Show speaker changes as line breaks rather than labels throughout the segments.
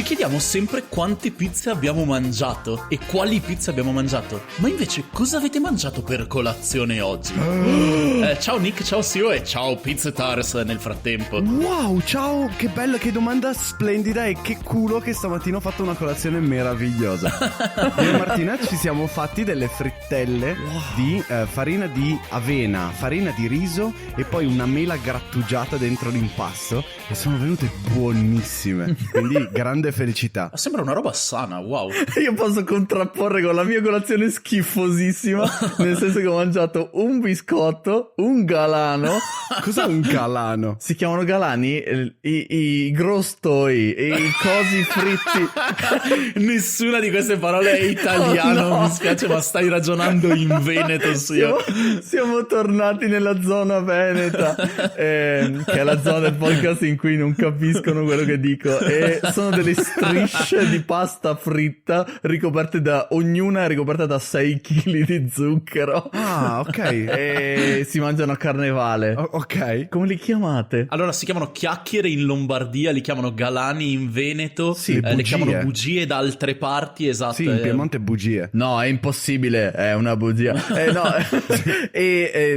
chiediamo sempre quante pizze abbiamo mangiato e quali pizze abbiamo mangiato. Ma invece cosa avete mangiato per colazione oggi? Ciao Nick, ciao Sio e ciao Pizzetars nel frattempo.
Wow, ciao, che bella, che domanda splendida e che culo che stamattina ho fatto una colazione meravigliosa. Io e Martina ci siamo fatti delle frittelle di farina di avena, farina di riso e poi una mela grattugiata dentro l'impasto e sono venute buonissime, quindi grande felicità.
Sembra una roba sana, wow.
Io posso contrapporre con la mia colazione schifosissima, nel senso che ho mangiato un biscotto, un galano.
Cos'è un galano?
Si chiamano galani? I grostoi, i cosi fritti.
Nessuna di queste parole è italiano,
Oh, no.
mi spiace, ma stai ragionando in veneto, Sio.
Siamo tornati nella zona veneta, che è la zona del podcast in cui non capiscono quello che dico, e sono delle strisce di pasta fritta ognuna è ricoperta da 6 kg di zucchero.
Ah, ok.
E si mangiano a carnevale.
Ok.
Come li chiamate?
Allora, si chiamano chiacchiere in Lombardia, li chiamano galani in Veneto,
Sì,
le
bugie.
chiamano bugie da altre parti, esatto.
Sì, in Piemonte bugie.
No, è impossibile, è una bugia. No,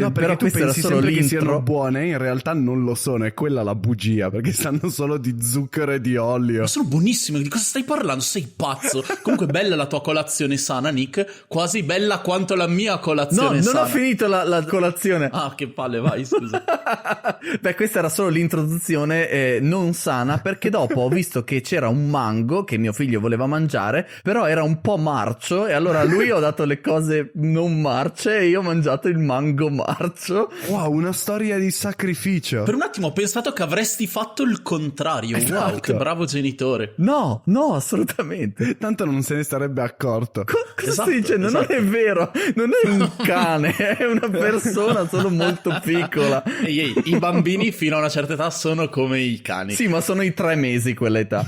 No, perché
però
tu
questa era
pensi
solo
sempre che siano
l'intro.
buone, in realtà non lo sono, è quella la bugia, perché sanno solo di zucchero e di olio.
Ma sono buonissime, di cosa stai parlando? Sei pazzo. Comunque bella la tua colazione sana, Nick, quasi bella quanto la mia
No,
colazione
non
sana.
ho finito la colazione.
Ah, che palle, vai, scusa.
Beh, questa era solo l'introduzione non sana, perché dopo ho visto che c'era un mango che mio figlio voleva mangiare, però era un po' marcio e allora a lui ho dato le cose non marce e io ho mangiato il mango marcio.
Wow, una storia di sacrificio.
Per un attimo ho pensato che avresti fatto il contrario. Wow,
Esatto.
che bravo genitore.
No, assolutamente.
Tanto non se ne sarebbe accorto.
Cosa
Esatto,
stai dicendo?
esatto.
Non è vero, non è un cane, è una persona solo molto piccola.
Ehi, i bambini fino a una certa età sono come i cani.
Sì, ma sono i 3 mesi quell'età.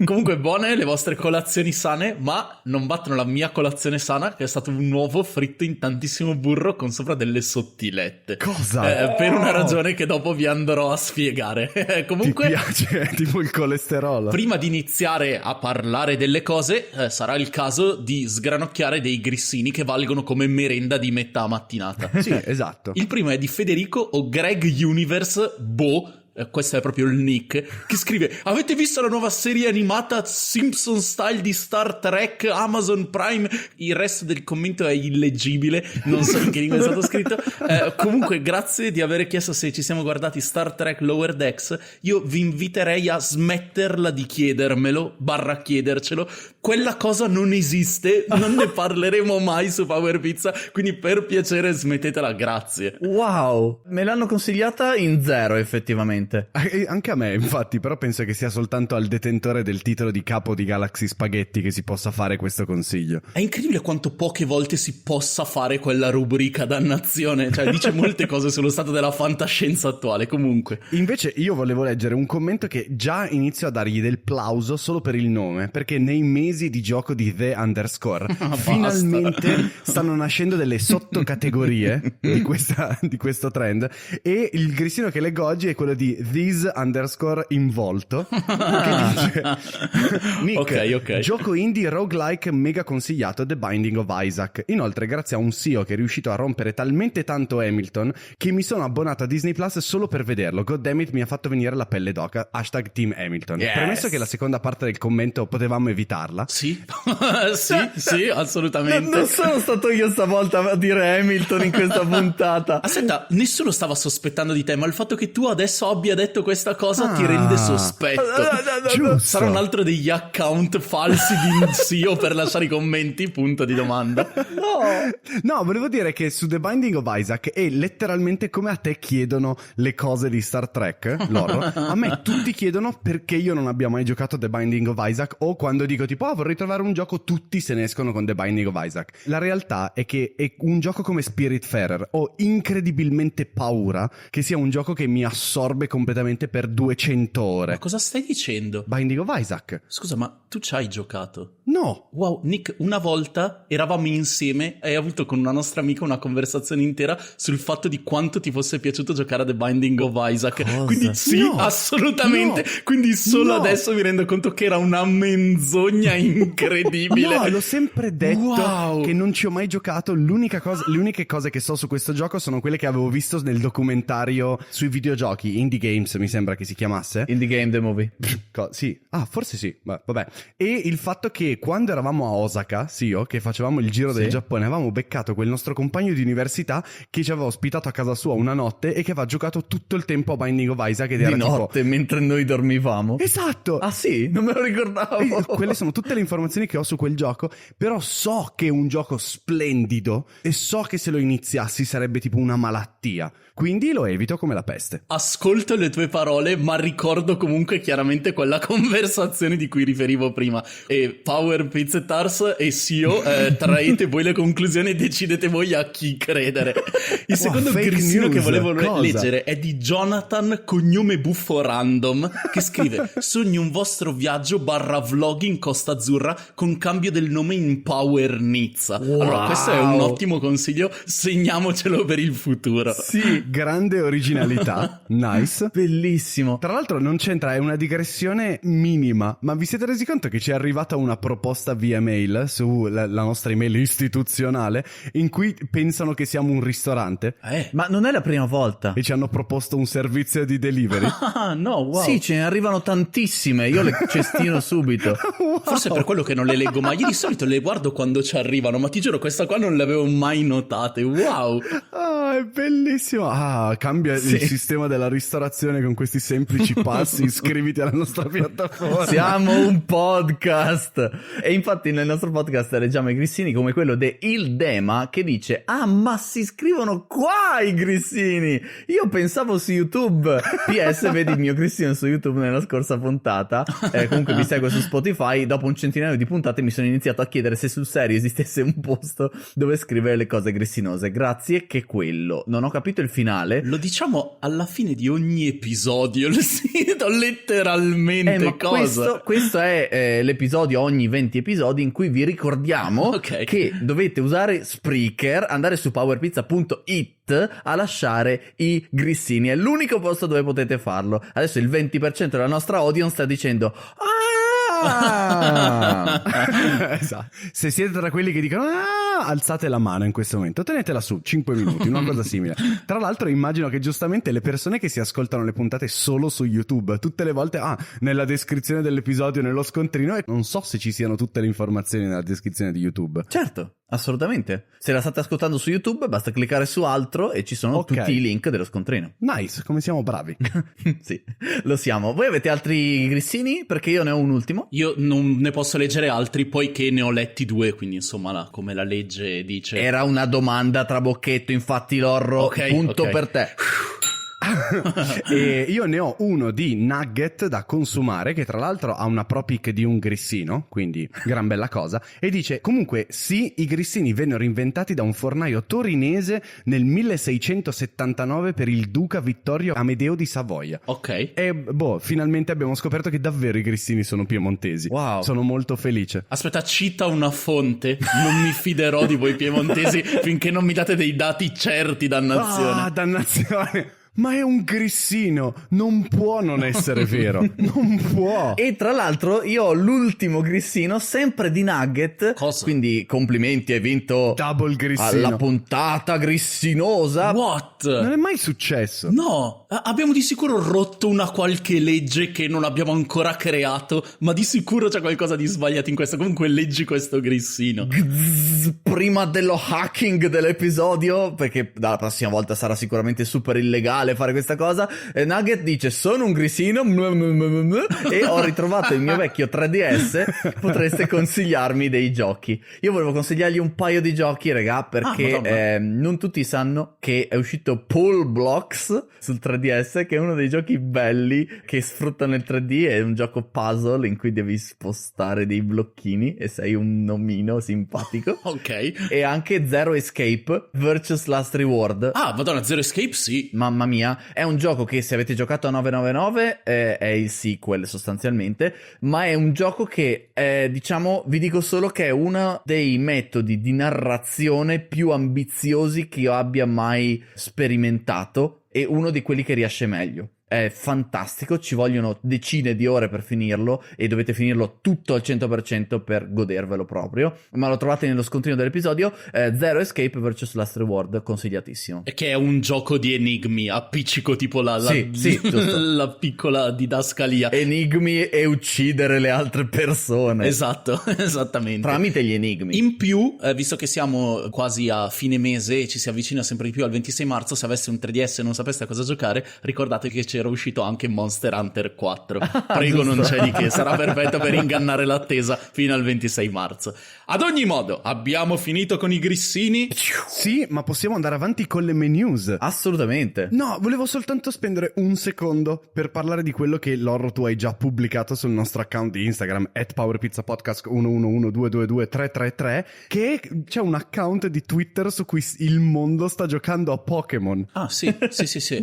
Comunque buone le vostre colazioni sane, ma non battono la mia colazione sana, che è stato un uovo fritto in tantissimo burro con sopra delle sottilette.
Cosa?
Per una ragione che dopo vi andrò a spiegare.
Ti
Comunque,
piace? Tipo il colesterolo.
prima di iniziare a parlare delle cose, sarà il caso di sgranocchiare dei grissini che valgono come merenda di metà mattinata.
Sì, esatto.
Il primo è di Federico o Greg Universe Bo. Questo è proprio il nick, che scrive: avete visto la nuova serie animata Simpson style di Star Trek Amazon Prime? Il resto del commento è illeggibile, non so in che lingua è stato scritto. Comunque grazie di aver chiesto se ci siamo guardati Star Trek Lower Decks. Io vi inviterei a smetterla di chiedermelo / chiedercelo. Quella cosa non esiste, non ne parleremo mai su Power Pizza, quindi per piacere smettetela, grazie.
Wow, me l'hanno consigliata in 0 effettivamente.
Anche a me, infatti, però penso che sia soltanto al detentore del titolo di capo di Galaxy Spaghetti che si possa fare questo consiglio.
È incredibile quanto poche volte si possa fare quella rubrica, dannazione, cioè dice molte cose sullo stato della fantascienza attuale. Comunque
Invece io volevo leggere un commento che già inizio a dargli del plauso solo per il nome, perché nei mesi di gioco di The Underscore finalmente stanno nascendo delle sottocategorie di questo trend, e il grissino che leggo oggi è quello di This Underscore Involto, che dice: Nick,
Ok.
gioco indie roguelike mega consigliato, The Binding of Isaac. Inoltre grazie a un CEO che è riuscito a rompere talmente tanto Hamilton che mi sono abbonato a Disney Plus solo per vederlo. Goddammit, mi ha fatto venire la pelle d'oca. #Team Hamilton.
Yes.
Premesso che la seconda parte del commento potevamo evitarla.
sì, sì, assolutamente.
Non sono stato io stavolta a dire Hamilton in questa puntata.
Aspetta, nessuno stava sospettando di te, ma il fatto che tu adesso abbia detto questa cosa ti rende sospetto.
Giusto.
Sarà un altro degli account falsi di CEO per lasciare i commenti, punto di domanda.
No, volevo dire che su The Binding of Isaac è letteralmente come a te chiedono le cose di Star Trek, loro. A me tutti chiedono perché io non abbia mai giocato The Binding of Isaac, o quando dico tipo vorrei trovare un gioco, tutti se ne escono con The Binding of Isaac. La realtà è che è un gioco come Spiritfarer. Ho incredibilmente paura che sia un gioco che mi assorbe completamente per 200 ore.
Ma cosa stai dicendo?
Binding of Isaac.
Scusa, ma tu ci hai giocato?
No.
Wow, Nick, una volta eravamo insieme e hai avuto con una nostra amica una conversazione intera sul fatto di quanto ti fosse piaciuto giocare a The Binding of Isaac.
Cosa?
Quindi sì,
No,
assolutamente.
no,
Quindi solo
no.
adesso mi rendo conto che era una menzogna incredibile.
No, l'ho sempre detto
Wow.
che non ci ho mai giocato. Le uniche cose che so su questo gioco sono quelle che avevo visto nel documentario sui videogiochi, Indie Games mi sembra che si chiamasse.
Indie Game The Movie.
Sì, forse sì, vabbè. E il fatto che quando eravamo a Osaka, che facevamo il giro del
Sì.
Giappone, avevamo beccato quel nostro compagno di università che ci aveva ospitato a casa sua una notte e che aveva giocato tutto il tempo a Binding of Isaac ed era
Di notte, mentre noi dormivamo.
Esatto!
Ah sì? Non me lo ricordavo.
E quelle sono tutte le informazioni che ho su quel gioco, però so che è un gioco splendido e so che se lo iniziassi sarebbe tipo una malattia, quindi lo evito come la peste.
Ascolto le tue parole, ma ricordo comunque chiaramente quella conversazione di cui riferivo prima. E Power Pizzetars e Sio, traete voi le conclusioni e decidete voi a chi credere. Il secondo
fake
grissino
news,
che volevo
cosa?
leggere è di Jonathan, cognome buffo random, che scrive: sogno un vostro viaggio / vlog in Costa Azzurra con cambio del nome in Power Nizza. Allora, questo è un ottimo consiglio, segniamocelo per il futuro.
Sì,
Grande originalità, nice.
bellissimo.
Tra l'altro non c'entra, è una digressione minima, ma vi siete resi conto che ci è arrivata una proposta via mail sulla nostra email istituzionale in cui pensano che siamo un ristorante
Ma non è la prima volta.
e ci hanno proposto un servizio di delivery?
Ah, no, wow.
Sì, ce ne arrivano tantissime. Io le cestino subito.
Forse è per quello che non le leggo, ma io di solito le guardo quando ci arrivano, ma ti giuro questa qua non le avevo mai notate. Wow.
Ah, è bellissimo. Cambia
Sì.
il sistema della ristorazione con questi semplici passi. Iscriviti alla nostra piattaforma.
Siamo un podcast. E infatti nel nostro podcast leggiamo i grissini come quello de Il Dema che dice: ah, ma si scrivono qua i grissini. Io pensavo su YouTube. PS, vedi il mio grissino su YouTube nella scorsa puntata. Comunque mi segue su Spotify. Dopo un centinaio di puntate mi sono iniziato a chiedere se sul serio esistesse un posto dove scrivere le cose grissinose. Grazie che quello. Non ho capito il finale.
Lo diciamo alla fine di ogni episodio, lo sento letteralmente.
Ma
cosa?
questo è l'episodio ogni 20 episodi in cui vi ricordiamo
Ok.
che dovete usare Spreaker, andare su powerpizza.it a lasciare i grissini. È l'unico posto dove potete farlo. Adesso il 20% della nostra audience sta dicendo: ah!
Esatto. Se siete tra quelli che dicono alzate la mano in questo momento, tenetela su 5 minuti, una cosa simile. Tra l'altro immagino che giustamente le persone che si ascoltano le puntate solo su YouTube tutte le volte nella descrizione dell'episodio, nello scontrino, e non so se ci siano tutte le informazioni nella descrizione di YouTube.
Certo, assolutamente. Se la state ascoltando su YouTube basta cliccare su altro e ci sono
Ok.
tutti i link dello scontrino.
Nice, come siamo bravi.
Sì, lo siamo. Voi avete altri grissini? Perché io ne ho un ultimo.
Io non ne posso leggere altri, poiché ne ho letti 2, quindi insomma, come la legge dice.
Era una domanda trabocchetto, infatti Lorro,
Ok,
punto
ok.
per te.
E io ne ho uno di nugget da consumare, che tra l'altro ha una pro pic di un grissino, quindi gran bella cosa, e dice: comunque sì, i grissini vennero inventati da un fornaio torinese nel 1679 per il duca Vittorio Amedeo di Savoia.
Ok.
E finalmente abbiamo scoperto che davvero i grissini sono piemontesi.
Wow.
Sono molto felice.
Aspetta, cita una fonte. Non mi fiderò di voi piemontesi finché non mi date dei dati certi, dannazione.
Dannazione! Ma è un grissino, non può non essere vero, non può.
E tra l'altro io ho l'ultimo grissino sempre di Nugget.
Cosa?
Quindi complimenti, hai vinto
Double grissino.
alla puntata grissinosa.
What?
Non è mai successo.
No, abbiamo di sicuro rotto una qualche legge che non abbiamo ancora creato, ma di sicuro c'è qualcosa di sbagliato in questo. Comunque leggi questo grissino.
Prima dello hacking dell'episodio, perché dalla prossima volta sarà sicuramente super illegale fare questa cosa, Nugget dice: sono un grissino e ho ritrovato il mio vecchio 3DS, potreste consigliarmi dei giochi. Io volevo consigliargli un paio di giochi, raga, perché non tutti sanno che è uscito Pull Blocks sul 3DS, che è uno dei giochi belli che sfruttano il 3D. È un gioco puzzle in cui devi spostare dei blocchini e sei un omino simpatico.
Ok.
E anche Zero Escape, Virtuous Last Reward.
Ah, madonna, Zero Escape sì.
Mamma mia. È un gioco che, se avete giocato a 999, è il sequel sostanzialmente, ma è un gioco che diciamo, vi dico solo che è uno dei metodi di narrazione più ambiziosi che io abbia mai sperimentato e uno di quelli che riesce meglio. È fantastico, ci vogliono decine di ore per finirlo e dovete finirlo tutto al 100% per godervelo proprio, ma lo trovate nello scontrino dell'episodio. Zero Escape vs Last Reward, consigliatissimo.
Che è un gioco di enigmi, appiccico tipo
Sì, giusto.
la piccola didascalia.
Enigmi e uccidere le altre persone.
Esatto, esattamente.
Tramite gli enigmi.
In più, visto che siamo quasi a fine mese e ci si avvicina sempre di più al 26 marzo, se aveste un 3DS e non sapeste a cosa giocare, ricordate che c'era uscito anche Monster Hunter 4. Prego, non c'è di che, sarà perfetto per ingannare l'attesa fino al 26 marzo. Ad ogni modo, abbiamo finito con i grissini?
Sì, ma possiamo andare avanti con le news.
Assolutamente.
No, volevo soltanto spendere un secondo per parlare di quello che, Lorro, tu hai già pubblicato sul nostro account di Instagram @powerpizzapodcast 1112222333, che c'è un account di Twitter su cui il mondo sta giocando a Pokémon.
Ah, sì.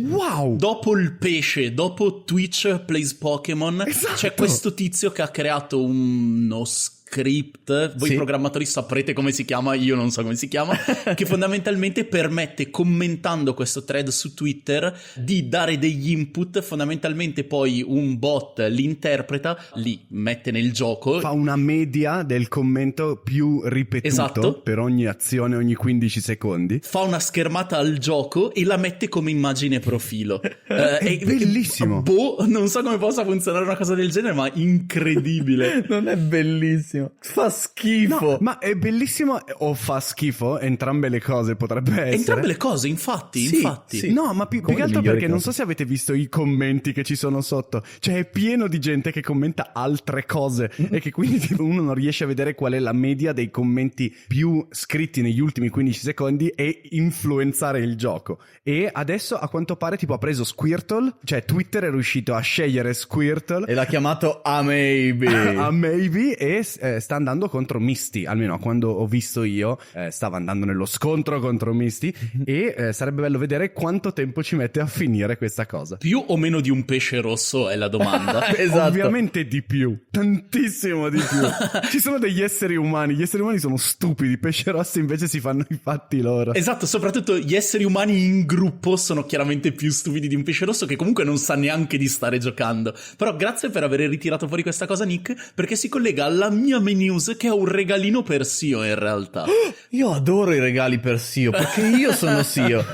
Wow!
Dopo il pesce, dopo Twitch Plays Pokémon,
Esatto.
c'è questo tizio che ha creato uno script, voi
Sì.
programmatori saprete come si chiama, io non so come si chiama, che fondamentalmente permette, commentando questo thread su Twitter, di dare degli input, fondamentalmente poi un bot li interpreta, li mette nel gioco.
Fa una media del commento più ripetuto,
Esatto.
per ogni azione ogni 15 secondi.
Fa una schermata al gioco e la mette come immagine profilo.
È bellissimo.
Non so come possa funzionare una cosa del genere, ma incredibile.
Non è bellissimo. Fa schifo.
No, ma è bellissimo o fa schifo? Entrambe le cose potrebbe essere.
Entrambe le cose, infatti.
Sì.
No, ma più
Come
che
le
altro
migliori
perché non
cose.
so se avete visto i commenti che ci sono sotto. Cioè è pieno di gente che commenta altre cose e che quindi tipo, uno non riesce a vedere qual è la media dei commenti più scritti negli ultimi 15 secondi e influenzare il gioco. E adesso a quanto pare tipo ha preso Squirtle, cioè Twitter è riuscito a scegliere Squirtle
E l'ha chiamato Maybe.
a Maybe e sta andando contro Misty, almeno quando ho visto io stava andando nello scontro contro Misty e sarebbe bello vedere quanto tempo ci mette a finire questa cosa.
Più o meno di un pesce rosso è la domanda.
Esatto.
Ovviamente di più, tantissimo di più. Ci sono degli esseri umani, gli esseri umani sono stupidi, i pesci rossi invece si fanno i fatti loro.
Esatto, soprattutto gli esseri umani in gruppo sono chiaramente più stupidi di un pesce rosso che comunque non sa neanche di stare giocando. Però grazie per aver ritirato fuori questa cosa, Nick, perché si collega alla mia main news, che è un regalino per Sio in realtà.
Io adoro i regali per Sio, perché io sono Sio.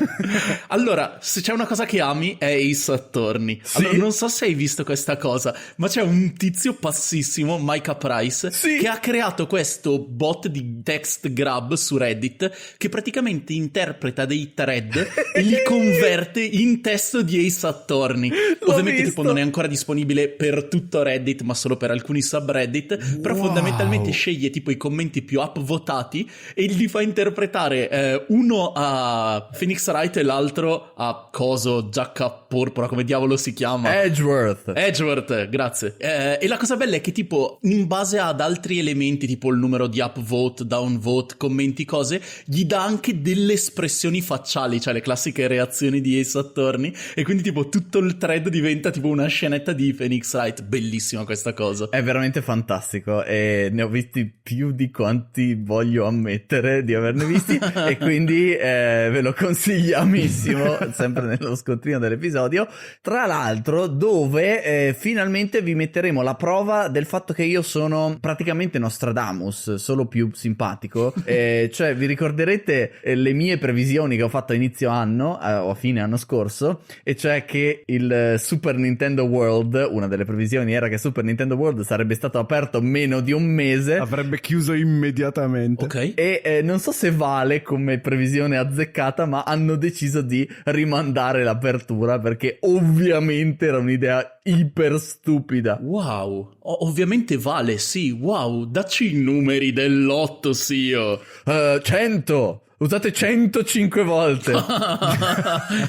Allora, se c'è una cosa che ami è Ace Attorney.
Sì.
Allora, non so se hai visto questa cosa, ma c'è un tizio passissimo, Micah Price,
Sì.
che ha creato questo bot di text grab su Reddit che praticamente interpreta dei thread e li converte in testo di Ace Attorney.
L'ho
Ovviamente
visto.
tipo non è ancora disponibile per tutto Reddit, ma solo per alcuni subreddit, però
Wow.
fondamentalmente sceglie tipo i commenti più upvotati e li fa interpretare uno a Phoenix Wright e l'altro a coso, giacca porpora, come diavolo si chiama? Edgeworth, grazie. E la cosa bella è che tipo in base ad altri elementi, tipo il numero di upvote, downvote, commenti, cose, gli dà anche delle espressioni facciali, cioè le classiche reazioni di Ace Attorney, e quindi tipo tutto il thread diventa tipo una scenetta di Phoenix Wright. Bellissima questa cosa.
È veramente fantastico e ne ho visti più di quanti voglio ammettere di averne visti e quindi ve lo consigliamissimo, sempre nello scontrino dell'episodio. Tra l'altro dove finalmente vi metteremo la prova del fatto che io sono praticamente Nostradamus, solo più simpatico. Cioè vi ricorderete le mie previsioni che ho fatto a inizio anno o a fine anno scorso, e cioè che il Super Nintendo World, una delle previsioni era che Super Nintendo World sarebbe stato aperto meno di un mese.
Avrebbe chiuso immediatamente.
Ok.
E non so se vale come previsione azzeccata, ma hanno deciso di rimandare l'apertura perché ovviamente era un'idea iper stupida.
Wow, ovviamente vale, sì, wow, dacci i numeri dell'otto, Sio.
100! Usate 105 volte.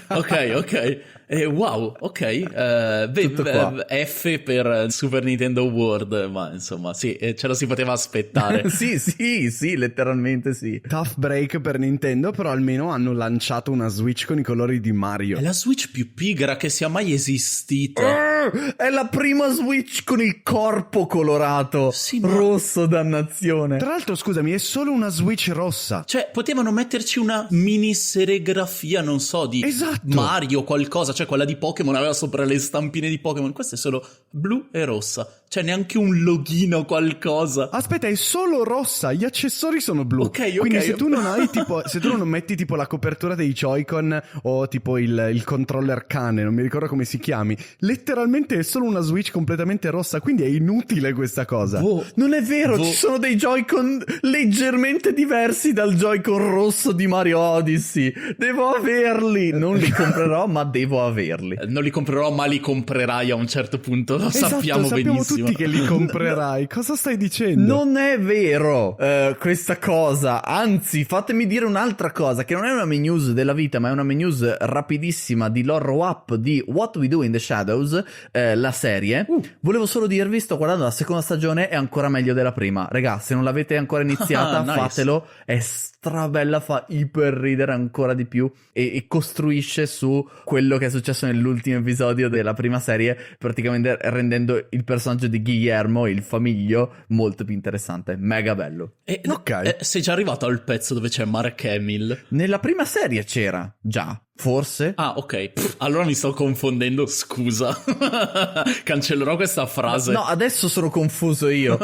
Ok. Wow, ok.
Tutto qua.
F per Super Nintendo World, ma insomma, sì, ce lo si poteva aspettare.
Sì, letteralmente sì.
Tough break per Nintendo, però almeno hanno lanciato una Switch con i colori di Mario.
È la Switch più pigra che sia mai esistita.
È la prima Switch con il corpo colorato.
Sì, ma-
Rosso, dannazione.
Tra l'altro, scusami, è solo una Switch rossa.
Cioè, potevano metterci una mini serigrafia, non so, di
Esatto.
Mario o qualcosa. Cioè, quella di Pokémon aveva sopra le stampine di Pokémon. Questa è solo blu e rossa. Cioè, neanche un logino o qualcosa.
Aspetta, è solo rossa, gli accessori sono blu.
Ok.
Quindi se tu non hai tipo, se tu non metti tipo la copertura dei Joy-Con o tipo il controller cane, non mi ricordo come si chiami, letteralmente è solo una Switch completamente rossa, quindi è inutile questa cosa.
Non è vero, ci sono dei Joy-Con leggermente diversi dal Joy-Con rosso di Mario Odyssey. Devo averli. Non li comprerò, ma devo averli.
Non li comprerò, ma li comprerai a un certo punto. Lo
Esatto,
sappiamo benissimo.
tutti che li comprerai. Cosa stai dicendo?
Non è vero questa cosa. Anzi, fatemi dire un'altra cosa, che non è una mini news della vita, ma è una mini news rapidissima di l'horror up di What We Do in the Shadows, la serie. Volevo solo dirvi, sto guardando la seconda stagione, è ancora meglio della prima. Ragazzi, se non l'avete ancora iniziata,
Nice.
fatelo. È strabella, fa iper ridere ancora di più e costruisce su quello che è successo nell'ultimo episodio della prima serie, praticamente rendendo il personaggio di Guillermo, il famiglio, molto più interessante. Mega bello.
Ok.
Sei già arrivato al pezzo dove c'è Mark Hamill?
Nella prima serie c'era già, forse.
Ah, ok. Allora mi sto confondendo, scusa. Cancellerò questa frase.
No, adesso sono confuso io.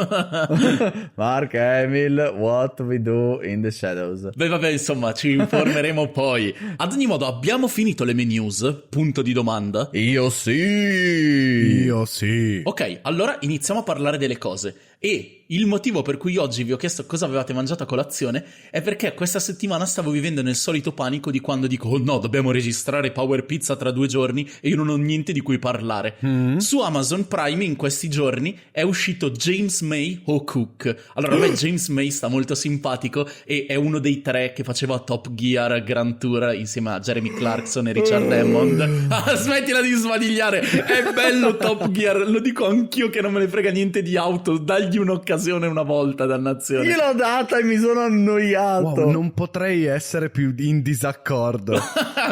Mark Hamill, What We Do in the Shadows.
Beh, vabbè, insomma, ci informeremo poi. Ad ogni modo, abbiamo finito le mie news? Punto di domanda.
Io sì.
Io sì.
Ok, allora iniziamo a parlare delle cose. E il motivo per cui oggi vi ho chiesto cosa avevate mangiato a colazione è perché questa settimana stavo vivendo nel solito panico di quando dico oh no, dobbiamo registrare Power Pizza tra 2 giorni e io non ho niente di cui parlare. Su Amazon Prime in questi giorni è uscito James May Ho Cook. Allora, a me James May sta molto simpatico e è uno dei 3 che faceva Top Gear Grand Tour insieme a Jeremy Clarkson e Richard Hammond. Smettila di sbadigliare, è bello Top Gear, lo dico anch'io che non me ne frega niente di auto, dagli un'occasione una volta, dannazione.
Io l'ho data e mi sono annoiato.
Wow, non potrei essere più in disaccordo.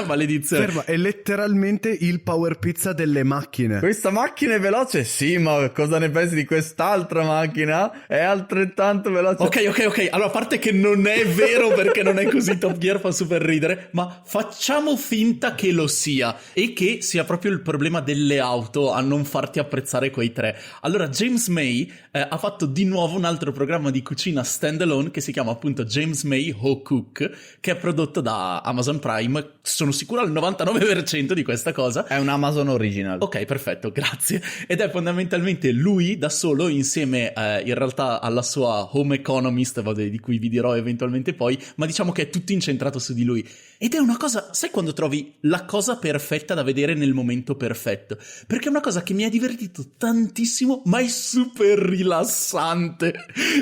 Maledizione.
Ferma, è letteralmente il Power Pizza delle macchine.
Questa macchina è veloce? Sì, ma cosa ne pensi di quest'altra macchina? È altrettanto veloce.
Ok. Allora, a parte che non è vero perché non è così, Top Gear fa super ridere, ma facciamo finta che lo sia e che sia proprio il problema delle auto a non farti apprezzare quei 3. Allora, James May ha fatto di nuovo un altro programma di cucina standalone che si chiama appunto James May Ho Cook, che è prodotto da Amazon Prime. Sono sicuro al 99% di questa cosa.
È un Amazon original.
Ok, perfetto, grazie. Ed è fondamentalmente lui da solo insieme in realtà alla sua home economist, di cui vi dirò eventualmente poi, ma diciamo che è tutto incentrato su di lui. Ed è una cosa, sai quando trovi la cosa perfetta da vedere nel momento perfetto? Perché è una cosa che mi ha divertito tantissimo, ma è super rilassante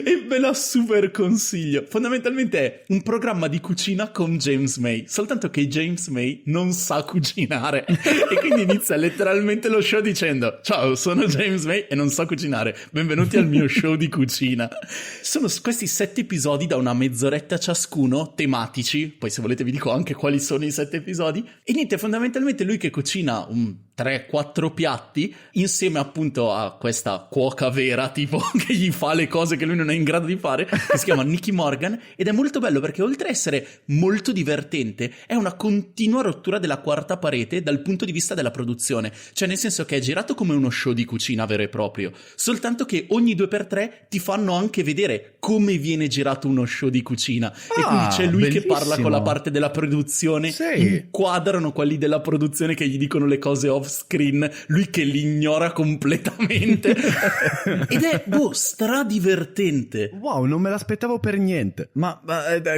e ve la super consiglio. Fondamentalmente è un programma di cucina con James May, soltanto che James May non sa cucinare e quindi inizia letteralmente lo show dicendo ciao, sono James May e non so cucinare, benvenuti al mio show di cucina. Sono questi 7 episodi da una mezz'oretta ciascuno, tematici, poi se volete vi dico anche quali sono i 7 episodi, e niente, fondamentalmente lui che cucina un 3-4 piatti insieme appunto a questa cuoca vera tipo che gli fa le cose che lui non è in grado di fare, che si chiama Nikki Morgan, ed è molto bello perché oltre a essere molto divertente è una continua rottura della quarta parete dal punto di vista della produzione, cioè nel senso che è girato come uno show di cucina vero e proprio, soltanto che ogni 2x3 ti fanno anche vedere come viene girato uno show di cucina e quindi c'è lui
bellissimo.
che parla con la parte della produzione, inquadrano quelli della produzione che gli dicono le cose off screen, lui che li ignora completamente ed è stradivertente.
Wow, non me l'aspettavo per niente.
Ma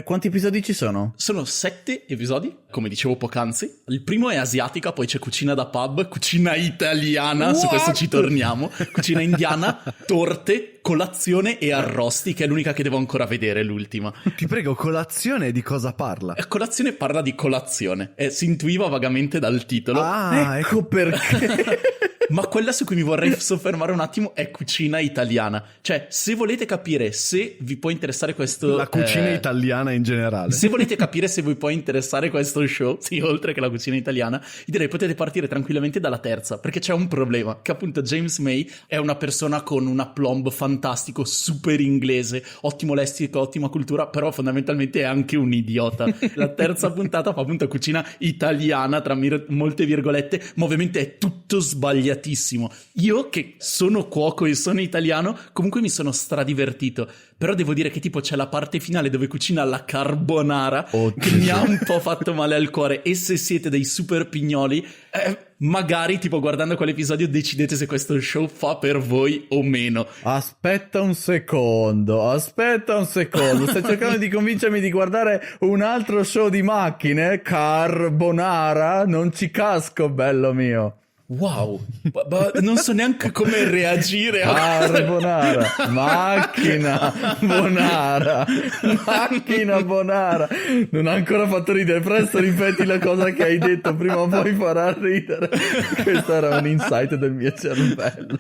quanti episodi ci sono?
Sono 7 episodi, come dicevo poc'anzi. Il primo è asiatica, poi c'è cucina da pub, cucina italiana, su questo ci torniamo, cucina indiana, torte, colazione e arrosti, che è l'unica che devo ancora vedere, l'ultima.
Ti prego, colazione di cosa parla?
Colazione parla di colazione, si intuiva vagamente dal titolo.
Ah, ecco perché.
Ma quella su cui mi vorrei soffermare un attimo è cucina italiana. Cioè, se volete capire se vi può interessare questo...
La cucina italiana in generale.
Se volete capire se vi può interessare questo show, sì, oltre che la cucina italiana, io direi potete partire tranquillamente dalla terza, perché c'è un problema, che appunto James May è una persona con un aplomb fantastico, super inglese, ottimo lessico, ottima cultura, però fondamentalmente è anche un idiota. La terza puntata fa appunto cucina italiana, tra molte virgolette, ma ovviamente è tutto sbagliatissimo. Io che sono cuoco e sono italiano comunque mi sono stradivertito, però devo dire che tipo c'è la parte finale dove cucina la carbonara che mi ha un po' fatto male al cuore, e se siete dei super pignoli magari tipo guardando quell'episodio decidete se questo show fa per voi o meno.
Aspetta un secondo, stai cercando di convincermi di guardare un altro show di macchine? Carbonara? Non ci casco, bello mio.
Wow, non so neanche come reagire a
Carbonara, macchina bonara. Non ha ancora fatto ridere, presto ripeti la cosa che hai detto, prima o poi farà ridere. Questo era un insight del mio cervello.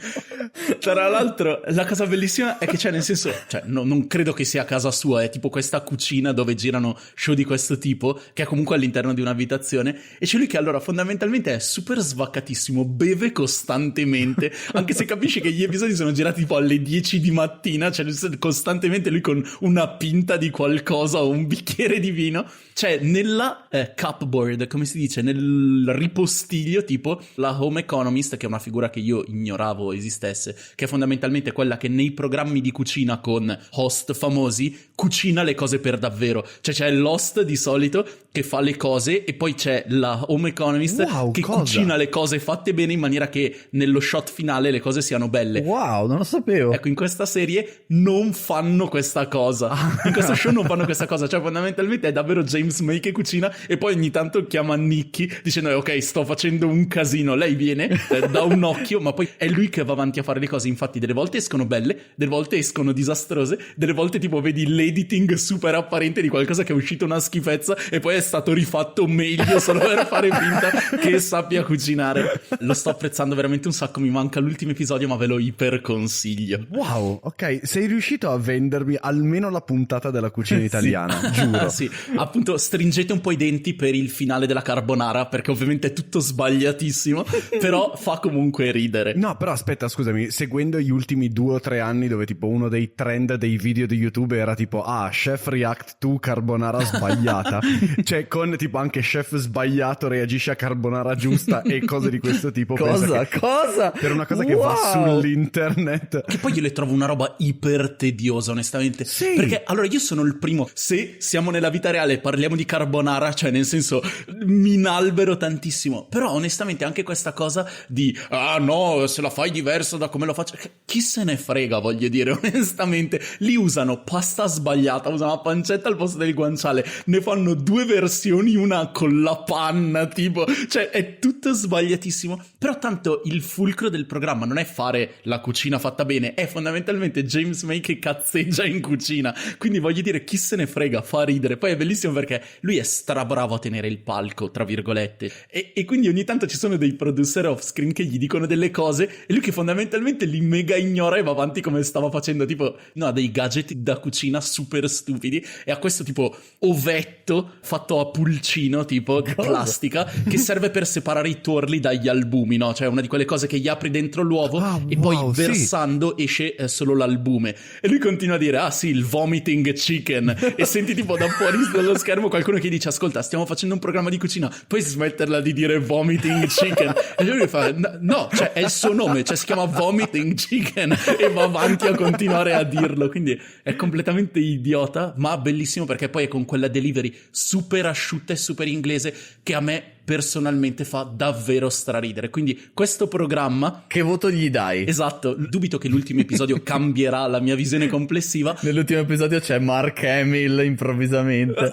Tra l'altro la cosa bellissima è che c'è, nel senso, cioè non credo che sia a casa sua, è tipo questa cucina dove girano show di questo tipo, che è comunque all'interno di un'abitazione, e c'è lui che allora fondamentalmente è super svaccatissimo, beve costantemente, anche se capisci che gli episodi sono girati tipo alle 10 di mattina, cioè costantemente lui con una pinta di qualcosa o un bicchiere di vino. Cioè nella cupboard, come si dice, nel ripostiglio, tipo la home economist, che è una figura che io ignoravo esistesse, che è fondamentalmente quella che nei programmi di cucina con host famosi cucina le cose per davvero. Cioè c'è l'host di solito che fa le cose e poi c'è la home economist che cucina le cose fatte bene in maniera che nello shot finale le cose siano belle.
Wow, non lo sapevo.
Ecco, in questa serie non fanno questa cosa. In questo show non fanno questa cosa. Cioè fondamentalmente è davvero James May che cucina e poi ogni tanto chiama Nikki dicendo ok, sto facendo un casino. Lei viene, dà un occhio, ma poi è lui che va avanti a fare le cose. Infatti delle volte escono belle, delle volte escono disastrose, delle volte tipo vedi l'editing super apparente di qualcosa che è uscito una schifezza e poi è stato rifatto meglio solo per fare finta che sappia cucinare. Lo sto apprezzando veramente un sacco, mi manca l'ultimo episodio ma ve lo iper consiglio.
Wow, ok, sei riuscito a vendermi almeno la puntata della cucina italiana, giuro.
Sì, appunto stringete un po' i denti per il finale della carbonara perché ovviamente è tutto sbagliatissimo, però fa comunque ridere.
No, però aspetta, scusami, seguendo gli ultimi 2 o 3 anni dove tipo uno dei trend dei video di YouTube era tipo chef react to carbonara sbagliata, cioè con tipo anche chef sbagliato reagisce a carbonara giusta e cose di questo tipo.
Cosa?
Per una cosa che va sull'internet.
Che poi io le trovo una roba iper tediosa, onestamente.
Sì.
Perché allora io sono il primo. Se siamo nella vita reale e parliamo di carbonara, cioè nel senso mi inalbero tantissimo. Però onestamente anche questa cosa di no, se la fai diverso da come lo faccio, chi se ne frega, voglio dire, onestamente. Lì usano pasta sbagliata, usano la pancetta al posto del guanciale, ne fanno 2 versioni, una con la panna, tipo, cioè è tutto sbagliatissimo. Però tanto il fulcro del programma non è fare la cucina fatta bene, è fondamentalmente James May che cazzeggia in cucina, quindi voglio dire chi se ne frega, fa ridere. Poi è bellissimo perché lui è strabravo a tenere il palco, tra virgolette, e quindi ogni tanto ci sono dei producer off screen che gli dicono delle cose e lui che fondamentalmente li mega ignora e va avanti come stava facendo, tipo no, dei gadget da cucina super stupidi, e a questo tipo ovetto fatto a pulcino tipo plastica che serve per separare i tuorli dagli albumi, no? Cioè una di quelle cose che gli apri dentro l'uovo e poi versando esce solo l'albume, e lui continua a dire sì, il vomiting chicken, e senti tipo da fuori dallo schermo qualcuno che dice ascolta, stiamo facendo un programma di cucina, puoi smetterla di dire vomiting chicken? E lui fa no, cioè è il suo nome, cioè si chiama vomiting chicken, e va avanti a continuare a dirlo, quindi è completamente idiota ma bellissimo perché poi è con quella delivery super asciutta e super inglese che a me personalmente fa davvero straridere. Quindi questo programma...
Che voto gli dai?
Esatto, dubito che l'ultimo episodio cambierà la mia visione complessiva.
Nell'ultimo episodio c'è Mark Hamill improvvisamente.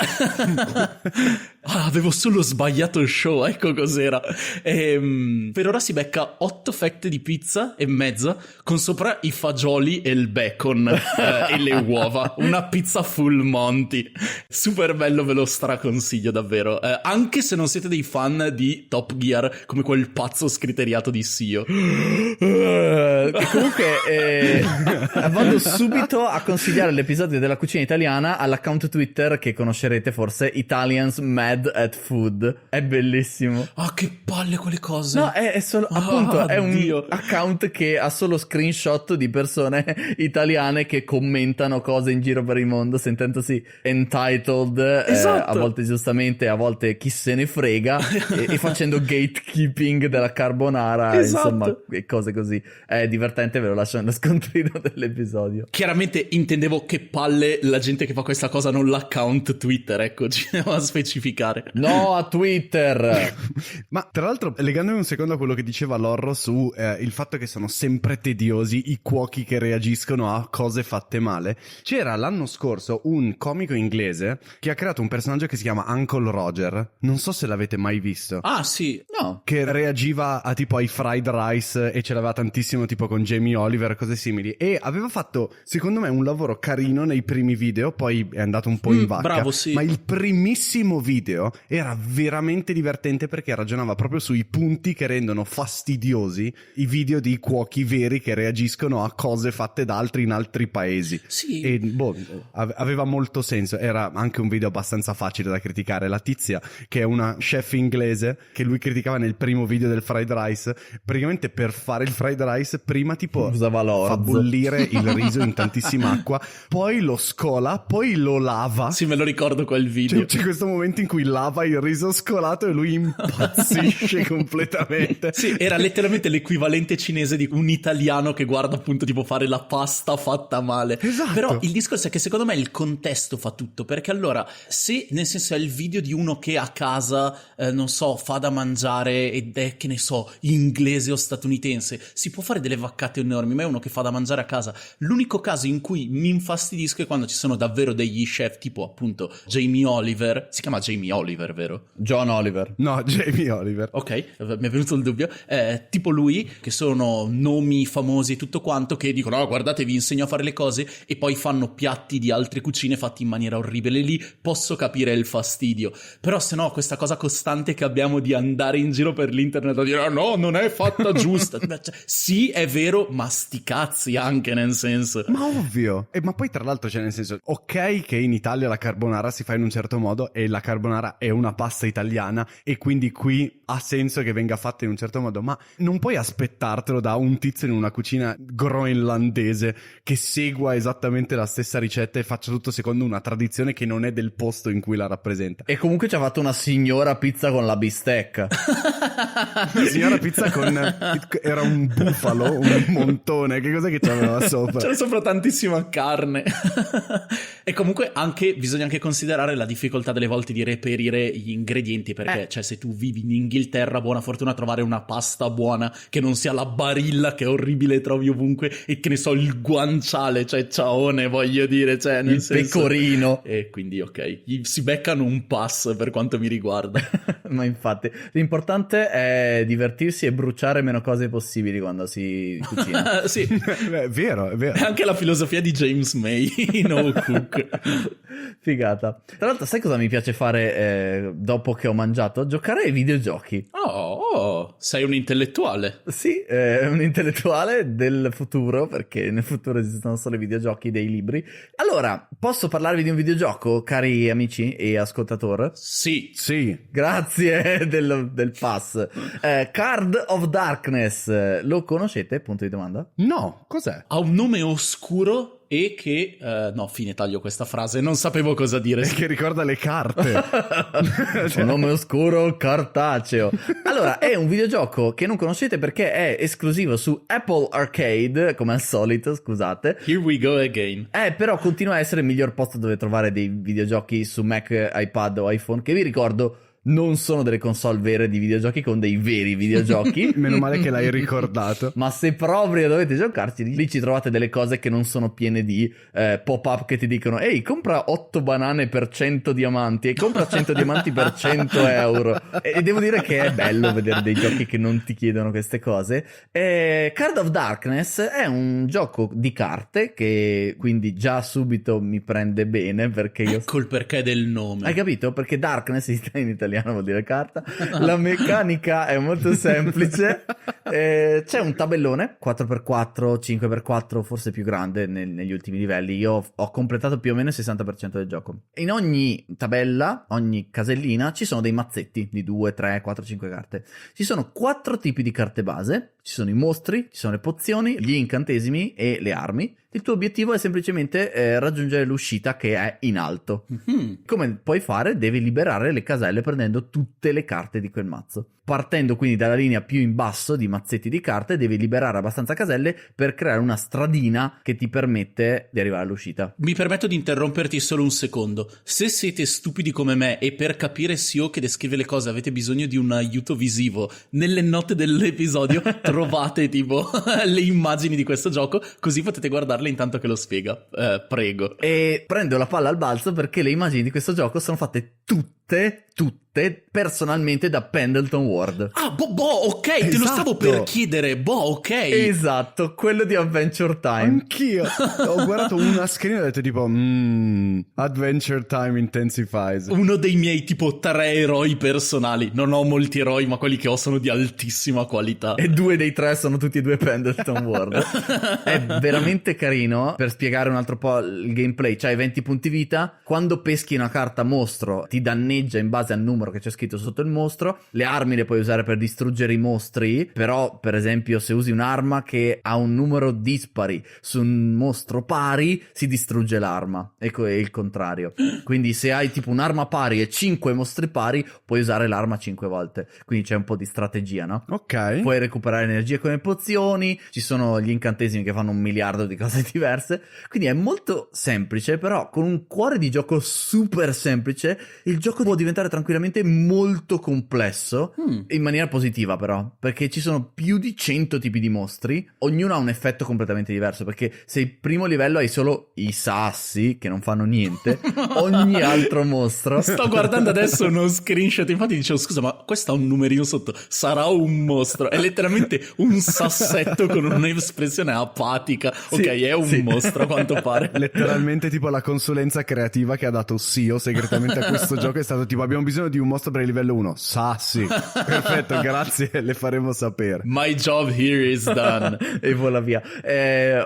Avevo solo sbagliato il show, ecco cos'era. Per ora si becca 8 fette di pizza e mezza con sopra i fagioli e il bacon e le uova. Una pizza full Monty. Super bello, ve lo straconsiglio davvero. Anche se non siete dei fan di Top Gear come quel pazzo scriteriato di Sio.
Comunque vado subito a consigliare l'episodio della cucina italiana all'account Twitter che conoscerete forse, Italians Mad at Food. È bellissimo.
Che palle quelle cose.
No, è solo appunto è un
Dio.
account che ha solo screenshot di persone italiane che commentano cose in giro per il mondo sentendosi entitled,
Esatto.
a volte giustamente, a volte chi se ne frega e facendo gatekeeping della carbonara,
Esatto.
insomma, e cose così. È divertente, ve lo lascio nello scontrino dell'episodio.
Chiaramente intendevo che palle la gente che fa questa cosa, non l'account Twitter, ecco, ci devo a specificare.
No a Twitter!
Ma tra l'altro, legandomi un secondo a quello che diceva Lorro su il fatto che sono sempre tediosi i cuochi che reagiscono a cose fatte male, c'era l'anno scorso un comico inglese che ha creato un personaggio che si chiama Uncle Roger, non so se l'avete mai visto.
Ah sì,
No.
Che reagiva a tipo ai fried rice e ce l'aveva tantissimo tipo con Jamie Oliver, cose simili, e aveva fatto secondo me un lavoro carino nei primi video, poi è andato un po' in vacca.
bravo, sì.
Ma il primissimo video era veramente divertente perché ragionava proprio sui punti che rendono fastidiosi i video di cuochi veri che reagiscono a cose fatte da altri in altri paesi.
Sì.
E aveva molto senso. Era anche un video abbastanza facile da criticare. La tizia, che è una chef inglese, che lui criticava nel primo video del fried rice, praticamente per fare il fried rice prima tipo
Usava l'orzo.
fa bollire il riso in tantissima acqua, poi lo scola, poi lo lava.
Sì, me lo ricordo quel video.
C'è questo momento in cui lava il riso scolato e lui impazzisce completamente.
Sì, era letteralmente l'equivalente cinese di un italiano che guarda appunto tipo fare la pasta fatta male.
Esatto.
Però il discorso è che secondo me il contesto fa tutto, perché allora se nel senso è il video di uno che a casa non so, fa da mangiare ed è, che ne so, inglese o statunitense, si può fare delle vaccate enormi, ma è uno che fa da mangiare a casa. L'unico caso in cui mi infastidisco è quando ci sono davvero degli chef tipo appunto Jamie Oliver, si chiama Jamie Oliver, vero?
John Oliver.
No, Jamie Oliver.
Ok, mi è venuto il dubbio. Tipo lui, che sono nomi famosi e tutto quanto, che dicono: oh, guardate, vi insegno a fare le cose, e poi fanno piatti di altre cucine fatti in maniera orribile. Lì posso capire il fastidio. Però se no, questa cosa costante che abbiamo di andare in giro per l'internet a dire: no, non è fatta giusta. Cioè, sì, è vero, ma sti cazzi anche, nel senso.
Ma ovvio. Ma poi tra l'altro c'è nel senso, ok che in Italia la carbonara si fa in un certo modo e la carbonara è una pasta italiana e quindi qui ha senso che venga fatta in un certo modo, ma non puoi aspettartelo da un tizio in una cucina groenlandese che segua esattamente la stessa ricetta e faccia tutto secondo una tradizione che non è del posto in cui la rappresenta.
E comunque ci ha fatto una signora pizza con la bistecca.
Signora pizza con... era un bufalo, un montone, che cos'è che c'aveva sopra?
C'era sopra tantissima carne. E comunque bisogna anche considerare la difficoltà delle volte di reperire gli ingredienti, perché cioè se tu vivi in Inghilterra, buona fortuna a trovare una pasta buona che non sia la Barilla, che è orribile, trovi ovunque, e che ne so, il guanciale, cioè ciaone, voglio dire, cioè nel
Il
senso...
pecorino.
E quindi ok, si beccano un pass per quanto mi riguarda.
Ma infatti l'importante è divertirsi e bruciare meno cose possibili quando si cucina.
Sì,
È vero, è vero.
è anche la filosofia di James May, No Cook.
Figata. Tra l'altro, sai cosa mi piace fare dopo che ho mangiato? Giocare ai videogiochi.
Oh, sei un intellettuale.
Sì, è un intellettuale del futuro, perché nel futuro esistono solo i videogiochi dei libri. Allora, posso parlarvi di un videogioco, cari amici e ascoltatori?
Sì.
Sì.
Grazie del pass. Card of Darkness, lo conoscete? Punto di domanda.
No, cos'è?
Ha un nome oscuro e che... no, fine, taglio questa frase, non sapevo cosa dire.
Che ricorda le carte.
Un nome oscuro cartaceo. Allora, è un videogioco che non conoscete perché è esclusivo su Apple Arcade, come al solito, scusate.
Here we go again.
Però continua a essere il miglior posto dove trovare dei videogiochi su Mac, iPad o iPhone, che vi ricordo non sono delle console vere di videogiochi con dei veri videogiochi.
Meno male che l'hai ricordato.
Ma se proprio dovete giocarci, lì ci trovate delle cose che non sono piene di pop-up che ti dicono ehi, compra 8 banane per 100 diamanti e compra 100 diamanti per 100 euro. E devo dire che è bello vedere dei giochi che non ti chiedono queste cose. Card of Darkness è un gioco di carte che quindi già subito mi prende bene, perché io...
Ecco il perché del nome.
Hai capito? Perché Darkness in italiano vuol dire carta. La meccanica è molto semplice. C'è un tabellone 4x4, 5x4, forse più grande negli ultimi livelli. Io ho completato più o meno il 60% del gioco. In ogni tabella, ogni casellina, ci sono dei mazzetti di 2, 3, 4, 5 carte. Ci sono 4 tipi di carte base. Ci sono i mostri, ci sono le pozioni, gli incantesimi e le armi. Il tuo obiettivo è semplicemente raggiungere l'uscita che è in alto.
Mm-hmm.
Come puoi fare? Devi liberare le caselle prendendo tutte le carte di quel mazzo. Partendo quindi dalla linea più in basso di mazzetti di carte, devi liberare abbastanza caselle per creare una stradina che ti permette di arrivare all'uscita.
Mi permetto di interromperti solo un secondo. Se siete stupidi come me e per capire SEO che descrive le cose avete bisogno di un aiuto visivo, nelle note dell'episodio trovate tipo le immagini di questo gioco, così potete guardarle intanto che lo spiega. Prego.
E prendo la palla al balzo perché le immagini di questo gioco sono fatte tutte personalmente da Pendleton Ward.
Ah, ok, te lo stavo per chiedere, ok.
Esatto, quello di Adventure Time.
Anch'io ho guardato una screen e ho detto tipo Adventure Time intensifies.
Uno dei miei tipo 3 eroi personali. Non ho molti eroi, ma quelli che ho sono di altissima qualità.
E 2 dei 3 sono tutti e 2 Pendleton Ward. È veramente carino. Per spiegare un altro po' il gameplay, c'hai 20 punti vita. Quando peschi una carta mostro ti danneggia in base al numero che c'è scritto sotto il mostro. Le armi le puoi usare per distruggere i mostri, però per esempio se usi un'arma che ha un numero dispari su un mostro pari si distrugge l'arma, e il contrario. Quindi se hai tipo un'arma pari e 5 mostri pari puoi usare l'arma 5 volte, quindi c'è un po' di strategia, no?
Ok.
Puoi recuperare energia con le pozioni, ci sono gli incantesimi che fanno 1 miliardo di cose diverse, quindi è molto semplice, però con un cuore di gioco super semplice il gioco può diventare tranquillamente molto complesso, in maniera positiva però, perché ci sono più di 100 tipi di mostri, ognuno ha un effetto completamente diverso, perché se il primo livello hai solo i sassi che non fanno niente, ogni altro mostro...
Sto guardando adesso uno screenshot, infatti dicevo scusa ma questo ha un numerino sotto, sarà un mostro, è letteralmente un sassetto con un'espressione apatica, ok, è un mostro a quanto pare.
Letteralmente tipo la consulenza creativa che ha dato SEO segretamente a questo gioco è stato tipo abbiamo bisogno di un mostro per il livello 1. Sassi. Perfetto, grazie, le faremo sapere.
My job here is done.
E vola via.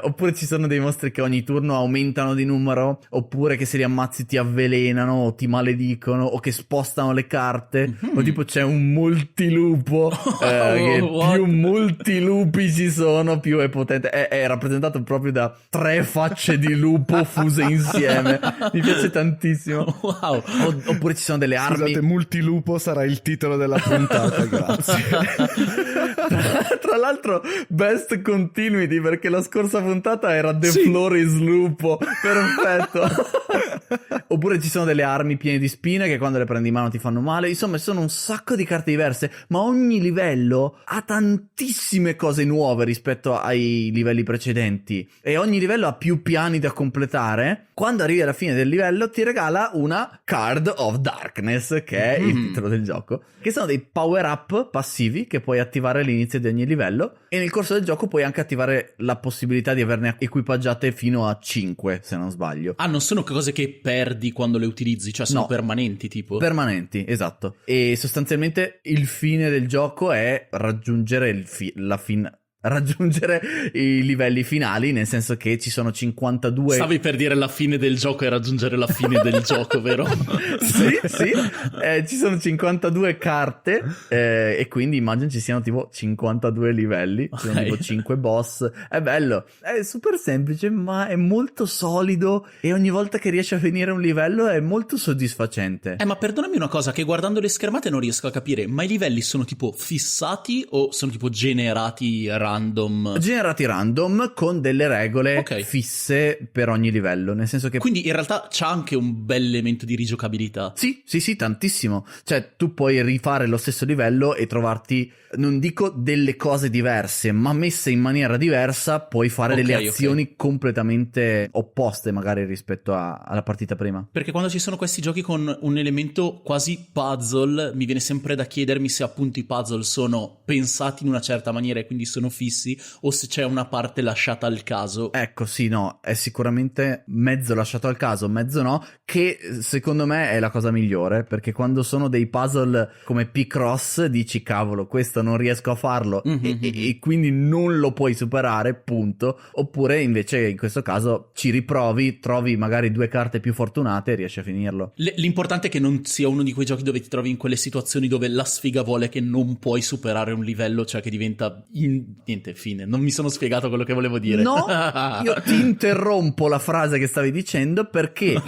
Oppure ci sono dei mostri che ogni turno aumentano di numero, oppure che se li ammazzi ti avvelenano o ti maledicono o che spostano le carte, o tipo c'è un multilupo che più multilupi ci sono più è potente, è rappresentato proprio da 3 facce di lupo fuse insieme. Mi piace tantissimo.
Wow.
Oppure ci sono delle armi.
Scusate, multilupo sarà il titolo della puntata, grazie.
Tra l'altro best continuity, perché la scorsa puntata era The Floor is Lupo. Perfetto. Oppure ci sono delle armi piene di spine che quando le prendi in mano ti fanno male. Insomma ci sono un sacco di carte diverse, ma ogni livello ha tantissime cose nuove rispetto ai livelli precedenti, e ogni livello ha più piani da completare. Quando arrivi alla fine del livello ti regala una Card of Darkness, che è il titolo del gioco, che sono dei power up passivi che puoi attivare all'inizio di ogni livello, e nel corso del gioco puoi anche attivare la possibilità di averne equipaggiate fino a 5 se non sbaglio.
Ah, non sono cose che perdi quando le utilizzi, cioè sono
No.
permanenti tipo?
Permanenti, esatto. E sostanzialmente il fine del gioco è raggiungere raggiungere i livelli finali, nel senso che ci sono 52...
Stavi per dire la fine del gioco e raggiungere la fine del gioco, vero?
Sì, ci sono 52 carte, e quindi immagino ci siano tipo 52 livelli, ci sono tipo 5 boss. È bello, è super semplice ma è molto solido, e ogni volta che riesci a finire un livello è molto soddisfacente.
Ma perdonami una cosa, che guardando le schermate non riesco a capire, ma i livelli sono tipo fissati o sono tipo generati random random.
Generati random con delle regole
Ok.
fisse per ogni livello, nel senso che
Quindi in realtà c'ha anche un bel elemento di rigiocabilità.
sì, tantissimo. Cioè, tu puoi rifare lo stesso livello e trovarti, non dico delle cose diverse, ma messe in maniera diversa, puoi fare delle
Ok, ok.
azioni completamente opposte magari rispetto alla partita prima.
Perché quando ci sono questi giochi con un elemento quasi puzzle, mi viene sempre da chiedermi se appunto i puzzle sono pensati in una certa maniera e quindi sono fissi, o se c'è una parte lasciata al caso.
Ecco, sì, no, è sicuramente mezzo lasciato al caso, mezzo no, che secondo me è la cosa migliore, perché quando sono dei puzzle come P-Cross dici cavolo, questo non riesco a farlo e quindi non lo puoi superare, punto. Oppure invece in questo caso ci riprovi, trovi magari 2 carte più fortunate e riesci a finirlo.
L'importante è che non sia uno di quei giochi dove ti trovi in quelle situazioni dove la sfiga vuole che non puoi superare un livello, cioè che diventa niente, fine. Non mi sono spiegato quello che volevo dire.
No, io ti interrompo la frase che stavi dicendo perché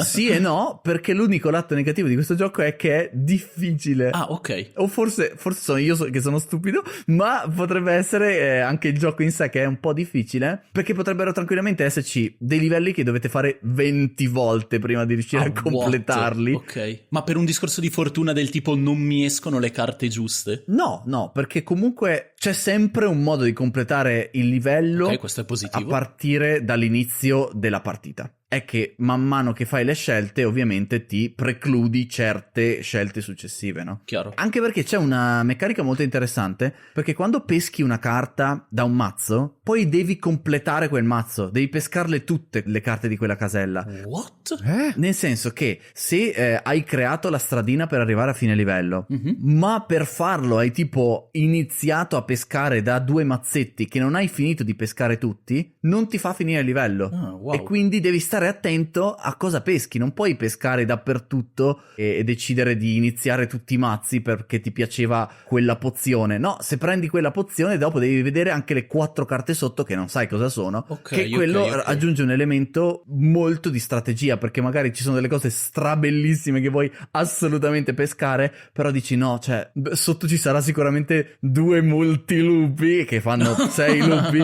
sì e no, perché l'unico lato negativo di questo gioco è che è difficile.
Ah, ok.
O forse sono io che sono stupido, ma potrebbe essere anche il gioco in sé che è un po' difficile, perché potrebbero tranquillamente esserci dei livelli che dovete fare 20 volte prima di riuscire a completarli.
Ok. Ma per un discorso di fortuna del tipo non mi escono le carte giuste?
No, perché comunque c'è sempre un modo di completare il livello
Ok, questo è
a
positivo.
partire dall'inizio della partita. È che man mano che fai le scelte ovviamente ti precludi certe scelte successive, no?
Chiaro.
Anche perché c'è una meccanica molto interessante, perché quando peschi una carta da un mazzo, poi devi completare quel mazzo, devi pescarle tutte le carte di quella casella.
What?
Nel senso che se hai creato la stradina per arrivare a fine livello,
Mhm.
ma per farlo hai tipo iniziato a pescare da 2 mazzetti che non hai finito di pescare tutti, non ti fa finire il livello.
Ah, wow.
E quindi devi stare attento a cosa peschi, non puoi pescare dappertutto e decidere di iniziare tutti i mazzi perché ti piaceva quella pozione. No, se prendi quella pozione dopo devi vedere anche le 4 carte sotto che non sai cosa sono,
Ok,
che quello
ok.
aggiunge un elemento molto di strategia, perché magari ci sono delle cose strabellissime che vuoi assolutamente pescare, però dici no, cioè sotto ci sarà sicuramente 2 multilupi che fanno 6 lupi.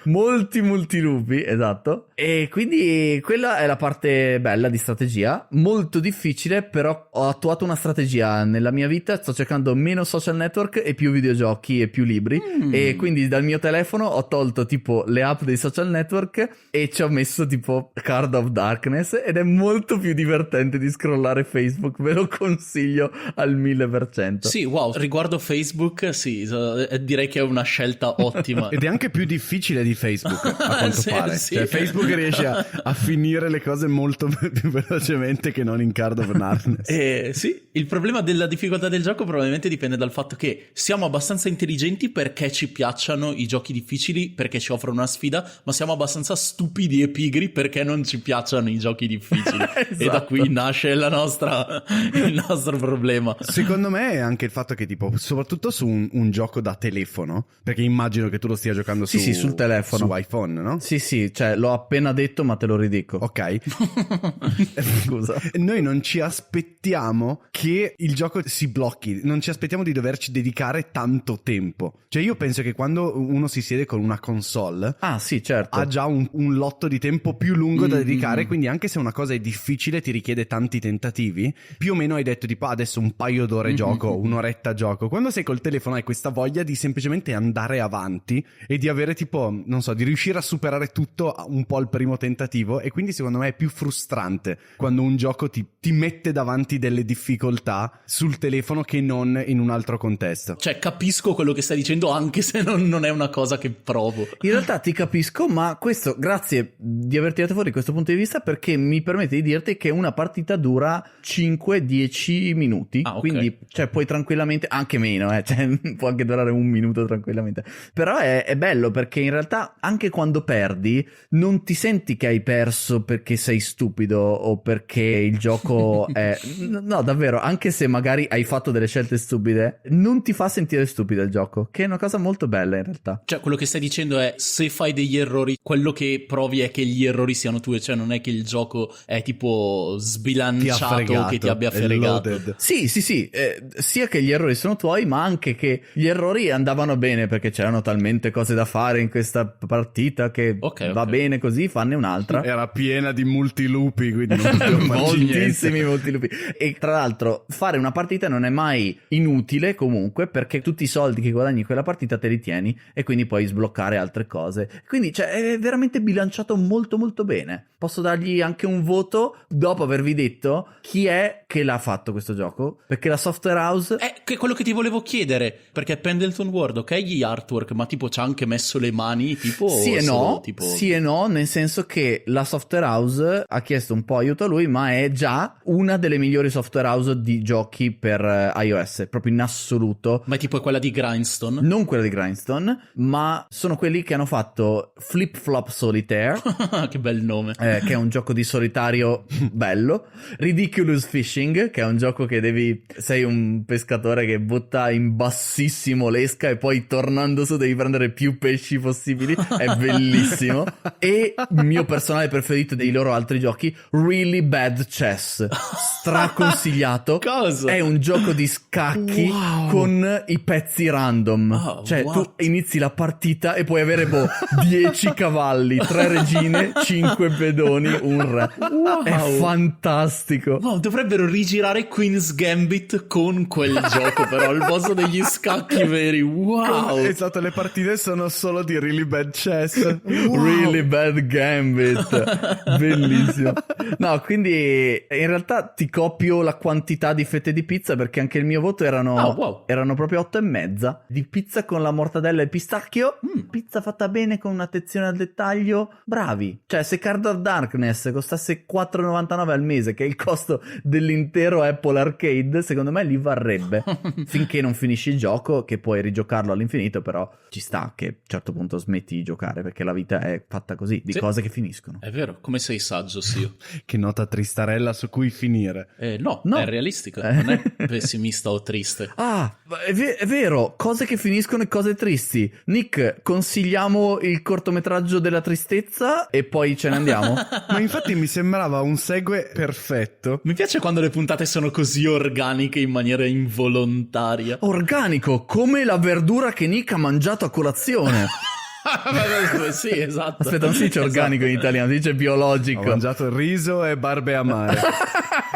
Molti multilupi, esatto. E quindi quella è la parte bella di strategia, molto difficile, però ho attuato una strategia nella mia vita, sto cercando meno social network e più videogiochi e più libri, e quindi dal mio telefono ho tolto tipo le app dei social network e ci ho messo tipo Card of Darkness, ed è molto più divertente di scrollare Facebook, ve lo consiglio al 1000%.
Sì, wow, riguardo Facebook, sì, direi che è una scelta ottima.
Ed è anche più difficile di Facebook, a quanto
Sì,
pare.
sì.
Cioè, Facebook riesce a finire le cose molto più velocemente che non in Card of Darkness.
Sì, il problema della difficoltà del gioco probabilmente dipende dal fatto che siamo abbastanza intelligenti perché ci piacciono i giochi difficili, perché ci offrono una sfida, ma siamo abbastanza stupidi e pigri perché non ci piacciono i giochi difficili. E da qui nasce il nostro problema.
Secondo me è anche il fatto che, tipo, soprattutto su un gioco da telefono, perché immagino che tu lo stia giocando
Sì, sul telefono.
su iPhone, no?
Sì, cioè l'ho appena detto ma te lo ridico.
Ok.
Scusa.
Noi non ci aspettiamo che il gioco si blocchi, non ci aspettiamo di doverci dedicare tanto tempo. Cioè io penso che quando uno si siede con una console
Ah sì, certo.
ha già un lotto di tempo più lungo da dedicare, quindi anche se una cosa è difficile, ti richiede tanti tentativi, più o meno hai detto tipo adesso un paio d'ore gioco, un'oretta gioco. Quando sei col telefono hai questa voglia di semplicemente andare avanti e di avere tipo, non so, di riuscire a superare tutto un po' al primo tentativo, e quindi secondo me è più frustrante quando un gioco ti mette davanti delle difficoltà sul telefono che non in un altro contesto.
Cioè, capisco quello che stai dicendo, anche se non è una cosa che provo.
In realtà ti capisco, ma questo, grazie di aver tirato fuori questo punto di vista, perché mi permette di dirti che una partita dura 5-10 minuti.
Ah, ok.
Quindi, cioè, puoi tranquillamente, anche meno, cioè, può anche durare 1 minuto tranquillamente. Però è bello perché in realtà anche quando perdi non ti senti che hai perso perché sei stupido o perché il gioco è... No, davvero, anche se magari hai fatto delle scelte stupide, non ti fa sentire stupido il gioco, che è una cosa molto bella in realtà.
Cioè, quello che stai dicendo è, se fai degli errori, quello che provi è che gli errori siano tuoi, cioè non è che il gioco è tipo sbilanciato, che ti abbia fregato.
Sì, sia che gli errori sono tuoi, ma anche che gli errori andavano bene perché c'erano talmente cose da fare in questa partita che va bene così, fanne un'altra.
Era piena di multilupi, quindi non potevo farci
moltissimi multilupi. E tra l'altro fare una partita non è mai inutile comunque, perché tutti i soldi che guadagni in quella partita te li tieni e quindi puoi sbloccare altre cose. Quindi cioè, è veramente bilanciato molto molto bene. Posso dargli anche un voto dopo avervi detto chi è che l'ha fatto questo gioco, perché la software house
è quello che ti volevo chiedere, perché Pendleton Ward, ok, gli artwork, ma tipo ci ha anche messo le mani tipo
sì e no, nel senso che la software house ha chiesto un po' aiuto a lui, ma è già una delle migliori software house di giochi per iOS, proprio in assoluto.
Ma è tipo quella di Grindstone?
Non quella di Grindstone, ma sono quelli che hanno fatto Flip Flop Solitaire
che bel nome,
che è un gioco di solitario bello. Ridiculous Fishing, che è un gioco che sei un pescatore che butta in bassissimo l'esca e poi tornando su devi prendere più pesci possibili. È bellissimo. E mio personale preferito dei loro altri giochi, Really Bad Chess, straconsigliato.
Cosa?
È un gioco di scacchi con i pezzi random. Cioè tu inizi la partita e puoi avere 10 cavalli, 3 regine, 5 pedoni, un re. È fantastico.
Dovrebbero rigirare Queen's Gambit con quel gioco, però al posto degli scacchi veri.
Esatto, le partite sono solo di Really Bad Chess.
Really Bad Gambit. Bellissimo. No, quindi in realtà ti copio la quantità di fette di pizza, perché anche il mio voto erano proprio 8,5 di pizza con la mortadella e il pistacchio. Pizza fatta bene con un'attenzione al dettaglio. Bravi. Cioè, se Card of Darkness costasse 4,99 al mese, che è il costo dell'intero Apple Arcade, secondo me li varrebbe. Finché non finisci il gioco, che puoi rigiocarlo all'infinito, però ci sta che a un certo punto smetti di giocare, perché la vita è fatta così, di cose che finiscono.
È vero, come sei saggio, Sio.
Che nota tristarella su cui finire.
No, è realistica, non è pessimista o triste.
È vero, cose che finiscono e cose tristi. Nick, consigliamo il cortometraggio della tristezza e poi ce ne andiamo?
Ma infatti mi sembrava un segue perfetto.
Mi piace quando le puntate sono così organiche in maniera involontaria.
Organico, come la verdura che Nick ha mangiato a colazione.
Sì, esatto.
Aspetta, non si dice organico in italiano, si dice biologico.
Ho mangiato riso e barbe amare.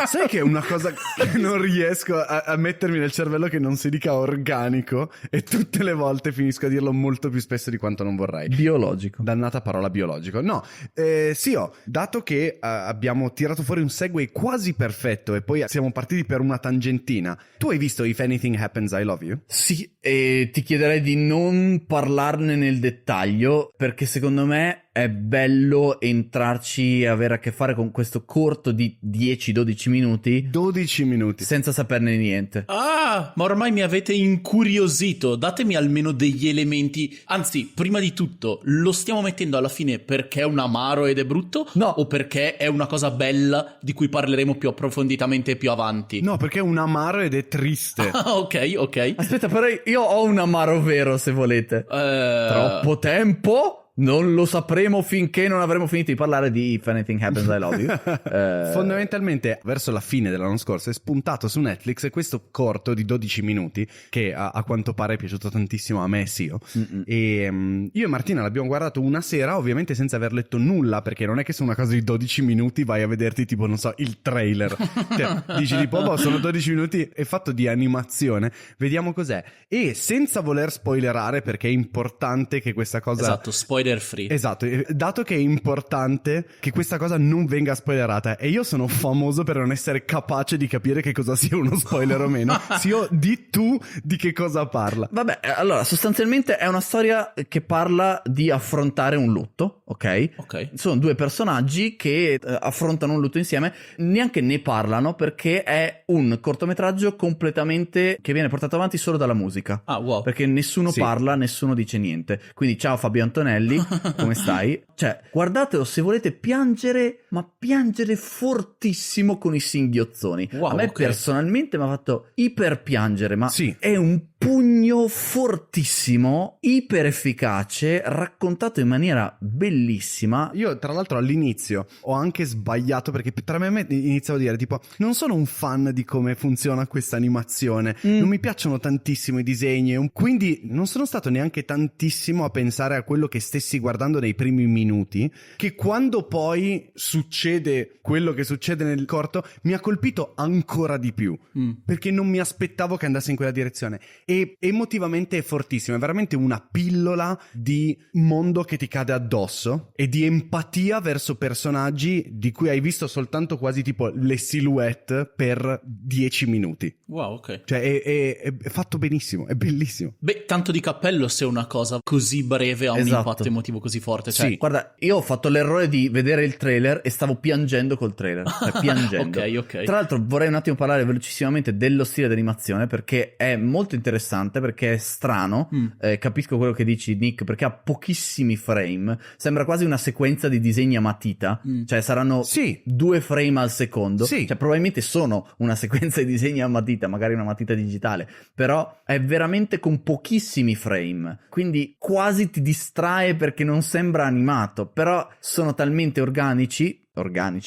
Sai che è una cosa che non riesco a mettermi nel cervello, che non si dica organico, e tutte le volte finisco a dirlo molto più spesso di quanto non vorrei.
Biologico.
Dannata parola biologico. No, dato che abbiamo tirato fuori un segue quasi perfetto e poi siamo partiti per una tangentina, tu hai visto If Anything Happens I Love You?
Sì, e ti chiederei di non parlarne nel dettaglio, perché secondo me è bello entrarci e avere a che fare con questo corto di 10-12 minuti.
12 minuti.
Senza saperne niente.
Ma ormai mi avete incuriosito. Datemi almeno degli elementi. Anzi, prima di tutto, lo stiamo mettendo alla fine perché è un amaro ed è brutto?
No.
O perché è una cosa bella di cui parleremo più approfonditamente più avanti?
No, perché è un amaro ed è triste.
Ok.
Aspetta, però io ho un amaro vero, se volete. Troppo tempo? Non lo sapremo finché non avremo finito di parlare di If Anything Happens I Love You.
Fondamentalmente verso la fine dell'anno scorso è spuntato su Netflix questo corto di 12 minuti che a quanto pare è piaciuto tantissimo a me e Sio. E io e Martina l'abbiamo guardato una sera, ovviamente senza aver letto nulla, perché non è che su una cosa di 12 minuti vai a vederti tipo, non so, il trailer. Cioè, dici tipo, sono 12 minuti, è fatto di animazione, vediamo cos'è. E senza voler spoilerare, perché è importante che questa cosa...
Esatto, spoiler free.
Esatto, dato che è importante che questa cosa non venga spoilerata, e io sono famoso per non essere capace di capire che cosa sia uno spoiler o meno. Sio, di tu di che cosa parla.
Vabbè, allora sostanzialmente è una storia che parla di affrontare un lutto. ok?
Ok.
Sono due personaggi che affrontano un lutto insieme, neanche ne parlano perché è un cortometraggio completamente che viene portato avanti solo dalla musica.
Ah, wow.
Perché nessuno parla, nessuno dice niente. Quindi ciao Fabio Antonelli, come stai? Cioè, guardatelo se volete piangere, ma piangere fortissimo con i singhiozzoni.
Wow,
a me
ok.
personalmente mi ha fatto iper piangere, ma
Sì.
è un pugno fortissimo, iper efficace, raccontato in maniera bellissima.
Io tra l'altro all'inizio ho anche sbagliato perché tra me iniziavo a dire tipo non sono un fan di come funziona questa animazione, non mi piacciono tantissimo i disegni, quindi non sono stato neanche tantissimo a pensare a quello che stessi guardando nei primi minuti, che quando poi succede quello che succede nel corto mi ha colpito ancora di più, perché non mi aspettavo che andasse in quella direzione. E emotivamente è fortissimo, è veramente una pillola di mondo che ti cade addosso e di empatia verso personaggi di cui hai visto soltanto quasi tipo le silhouette per 10 minuti.
Wow, ok.
Cioè è fatto benissimo, è bellissimo.
Beh, tanto di cappello se una cosa così breve ha un
Esatto.
impatto emotivo così forte. Cioè,
Sì.
Guarda, io ho fatto l'errore di vedere il trailer e stavo piangendo col trailer, cioè piangendo.
Ok.
Tra l'altro vorrei un attimo parlare velocissimamente dello stile d'animazione perché è molto interessante, perché è strano, capisco quello che dici Nick, perché ha pochissimi frame, sembra quasi una sequenza di disegni a matita, cioè saranno
Sì.
2 frame al secondo,
Sì.
cioè probabilmente sono una sequenza di disegni a matita, magari una matita digitale, però è veramente con pochissimi frame, quindi quasi ti distrae perché non sembra animato, però sono talmente organici,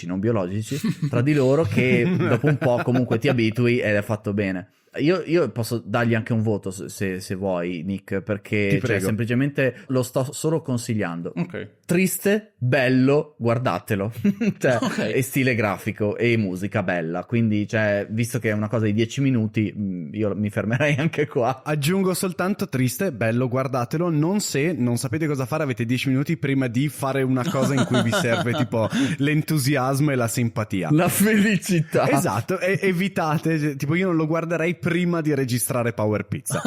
non biologici, tra di loro che dopo un po' comunque ti abitui ed è fatto bene. Io posso dargli anche un voto se vuoi, Nick, perché
Ti prego.
semplicemente lo sto solo consigliando.
Ok.
Triste, bello, guardatelo. Cioè,
Ok.
e stile grafico e musica bella. Quindi, cioè, visto che è una cosa di 10 minuti, io mi fermerei anche qua.
Aggiungo soltanto triste, bello, guardatelo, non se non sapete cosa fare, avete 10 minuti prima di fare una cosa in cui vi serve tipo l'entusiasmo e la simpatia.
La felicità.
Esatto, evitate, cioè, tipo io non lo guarderei prima di registrare Power Pizza.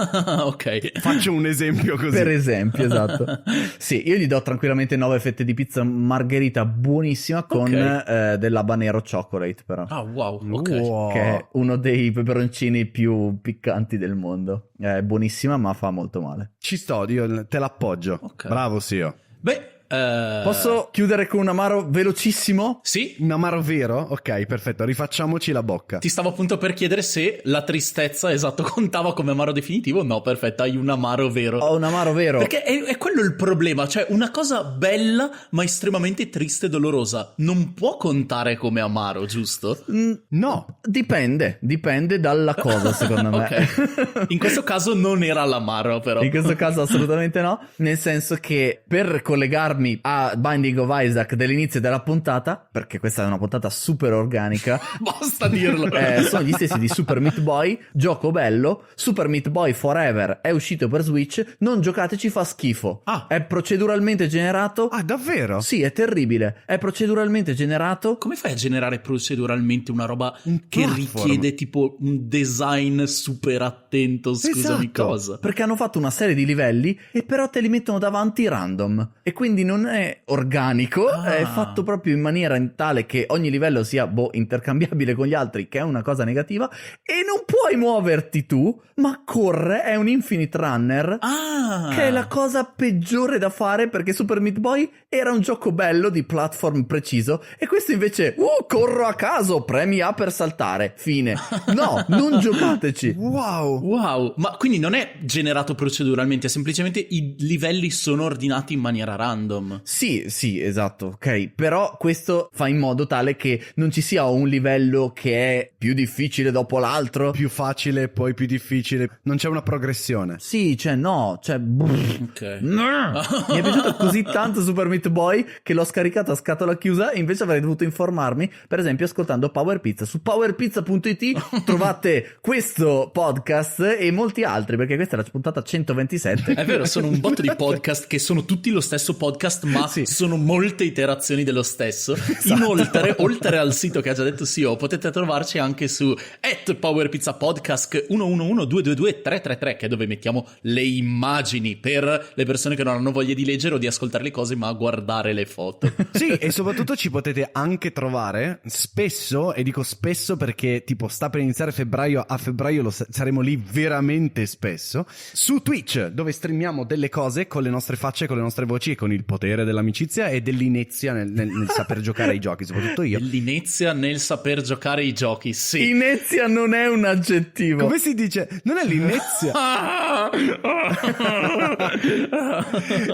Ok.
Faccio un esempio così.
Per esempio, esatto. Sì, io gli do tranquillamente 9 fette di pizza margherita buonissima con dell'habanero chocolate, però.
Ah, wow, ok.
Wow.
Che è uno dei peperoncini più piccanti del mondo. È buonissima, ma fa molto male.
Ci sto, io te l'appoggio.
Ok.
Bravo, Sio.
Beh,
Posso chiudere con un amaro velocissimo?
Sì,
Un amaro vero? Ok, perfetto, rifacciamoci la bocca.
ti stavo appunto per chiedere se la tristezza, esatto, contava come amaro definitivo. No, perfetto, hai un amaro vero.
Ho un amaro vero.
Perché è quello il problema, cioè una cosa bella ma estremamente triste e dolorosa non può contare come amaro, giusto?
No.
Dipende dalla cosa, secondo me.
Ok. In questo caso non era l'amaro, però.
In questo caso assolutamente no, nel senso che per collegarmi a Binding of Isaac dell'inizio della puntata, perché questa è una puntata super organica,
Basta dirlo.
sono gli stessi di Super Meat Boy, gioco bello, Super Meat Boy Forever è uscito per Switch, non giocateci, fa schifo.
Ah.
È proceduralmente generato.
Ah, davvero?
Sì, è terribile, è proceduralmente generato.
Come fai a generare proceduralmente una roba
Un
che
platform.
richiede tipo un design super attento? Scusami,
Esatto.
cosa?
Perché hanno fatto una serie di livelli e però te li mettono davanti random e quindi non è organico,
Ah.
è fatto proprio in maniera tale che ogni livello sia intercambiabile con gli altri, che è una cosa negativa, e non puoi muoverti tu, ma corre, è un infinite runner.
Ah!
Che è la cosa peggiore da fare, perché Super Meat Boy era un gioco bello di platform preciso e questo invece corro a caso, premi A per saltare, fine. No, non giocateci.
Wow.
Wow, ma quindi non è generato proceduralmente, semplicemente i livelli sono ordinati in maniera random.
Sì, esatto, ok, però questo fa in modo tale che non ci sia un livello che è più difficile dopo l'altro.
Più facile, poi più difficile. Non c'è una progressione.
Sì, cioè no, cioè
Ok.
mi è piaciuto così tanto Super Meat Boy che l'ho scaricato a scatola chiusa e invece avrei dovuto informarmi, per esempio ascoltando Power Pizza. Su powerpizza.it trovate questo podcast e molti altri, perché questa è la puntata 127.
È vero, sono un botto di podcast che sono tutti lo stesso podcast podcast, ma
Sì.
sono molte iterazioni dello stesso. Inoltre, oltre al sito che ha già detto CEO, potete trovarci anche su @PowerPizzaPodcast 111-222-333, che è dove mettiamo le immagini per le persone che non hanno voglia di leggere o di ascoltare le cose, ma guardare le foto.
Sì, e soprattutto ci potete anche trovare spesso, e dico spesso perché tipo sta per iniziare febbraio, a febbraio saremo lì veramente spesso, su Twitch, dove streamiamo delle cose con le nostre facce, con le nostre voci e con il potere dell'amicizia e dell'inezia nel saper giocare ai giochi, soprattutto io.
L'inezia nel saper giocare ai giochi, sì.
Inezia non è un aggettivo.
Come si dice? Non è l'inezia.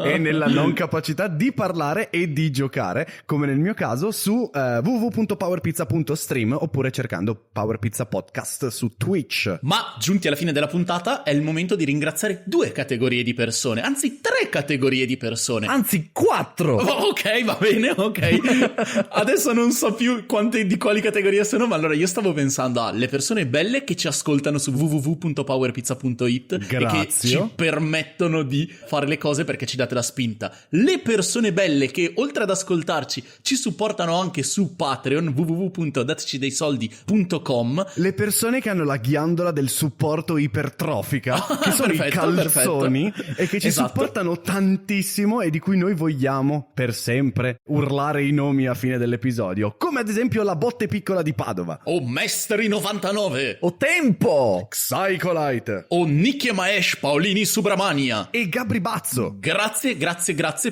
E nella non capacità di parlare e di giocare, come nel mio caso su www.powerpizza.stream oppure cercando Power Pizza Podcast su Twitch.
Ma giunti alla fine della puntata è il momento di ringraziare 2 categorie di persone, anzi 3 categorie di persone.
Anzi 4.
Oh, ok, va bene, ok. Adesso non so più di quali categorie sono, ma allora io stavo pensando alle persone belle che ci ascoltano su www.powerpizza.it e che
Grazie.
ci permettono di fare le cose perché ci date la spinta. Le persone belle che oltre ad ascoltarci ci supportano anche su Patreon, www.datecidesoldi.com.
Le persone che hanno la ghiandola del supporto ipertrofica, che sono i
perfetto,
calzoni,
perfetto.
e che ci
Esatto.
supportano tantissimo e di cui noi vogliamo per sempre urlare i nomi a fine dell'episodio, come ad esempio la botte piccola di Padova,
O Mestri 99,
O tempo.
Psycholite
o Nicchie Maesh Paolini Subramania.
e Gabri Bazzo.
Grazie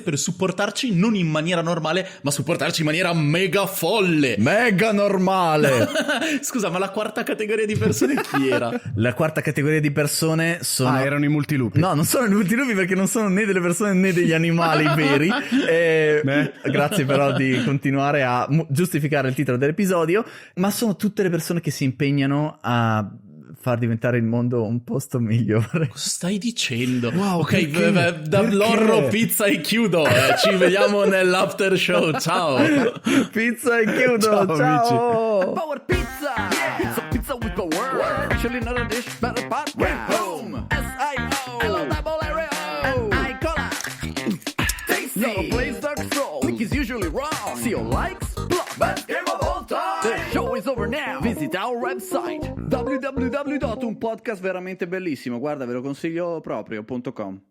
per supportarci non in maniera normale, ma supportarci in maniera mega folle.
Mega normale.
Scusa, ma la quarta categoria di persone chi era?
La quarta categoria di persone sono...
Ah, erano i multilupi.
No, non sono i multilupi perché non sono né delle persone né degli animali veri. Grazie però di continuare a giustificare il titolo dell'episodio. Ma sono tutte le persone che si impegnano a far diventare il mondo un posto migliore.
Cosa stai dicendo?
Wow,
ok,
perché?
da
Perché?
Lorro Pizza e chiudo. Ci vediamo nell'after show. Ciao.
Pizza e chiudo.
Ciao,
Ciao.
Power Pizza! It's a pizza with power! Actually not a dish, but a podcast! Boom! S-I-O! L-double-R-O! and I-Cola! Tasty! Not a place dark stroll! Nick is usually wrong! See your likes? Block! Best game of all time! The show is over now! Visit our website! www.unpodcastverammentebellissimo, guarda, ve lo consiglio proprio.com